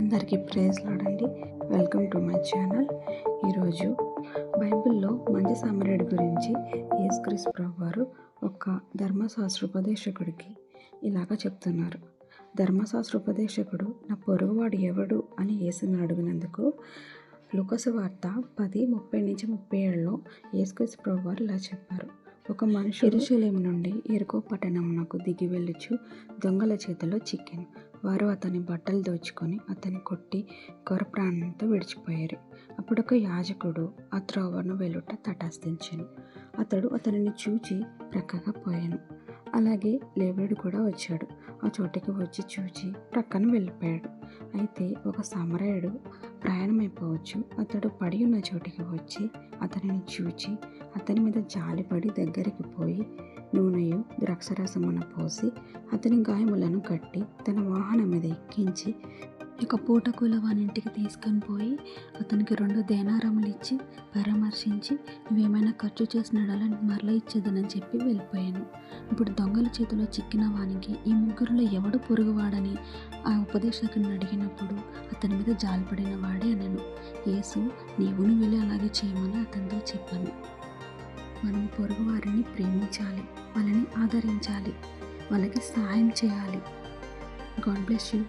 అందరికీ praise lord అండి. Welcome to my channel. ఈరోజు బైబిల్లో మంచి సామ్రాయుడి గురించి యేసుక్రీస్తు ప్రభువారు ఒక ధర్మశాస్త్రోపదేశకుడికి ఇలాగ చెప్తున్నారు. ధర్మశాస్త్రోపదేశకుడు నా పొరుగువాడు ఎవడు అని యేసుని అడిగినందుకు లూకా సువార్త 10:30-37లో యేసుక్రీస్తు ప్రభువారు ఇలా చెప్పారు. ఒక మనిషి యెరూషలేము నుండి యెరికో పట్టణమునకు దిగి వెళ్ళుచు దొంగల చేతిలో చిక్కెను. వారు అతని బట్టలు దోచుకొని అతన్ని కొట్టి కొర ప్రాణంతో విడిచిపోయారు. అప్పుడొక యాజకుడు ఆ త్రోవను వెళ్ళుట తటస్థించెను. అతడు అతనిని చూచి ప్రక్కగా పోయాను. అలాగే లేవీయుడు కూడా వచ్చాడు. ఆ చోటికి వచ్చి చూచి ప్రక్కన వెళ్ళిపోయాడు. అయితే ఒక సామరాయుడు ప్రయాణమైపోవచ్చు. అతడు పడి ఉన్న చోటికి వచ్చి అతనిని చూచి అతని మీద జాలిపడి దగ్గరికి పోయి నూనెయు ద్రాక్షరసమును పోసి అతని గాయములను కట్టి తన వాహనం మీద ఎక్కించి ఇక పూటకూల వానింటికి తీసుకొని పోయి అతనికి 2 దేనారములు ఇచ్చి పరామర్శించి నువ్వేమైనా ఖర్చు చేసినాడలా మరలా ఇచ్చేదనని చెప్పి వెళ్ళిపోయాను. ఇప్పుడు దొంగల చేతిలో చిక్కిన వానికి ఈ ముగ్గురులో ఎవడు పొరుగువాడని ఆ ఉపదేశకుని అడిగినప్పుడు అతని మీద జాలిపడిన వాడే అనను. యేసు నీవును వెళ్ళి అలాగే చేయమని అతనితో చెప్పాను. మనం పొరుగు వారిని ప్రేమించాలి, వాళ్ళని ఆదరించాలి, వాళ్ళకి సహాయం చేయాలి. God bless you.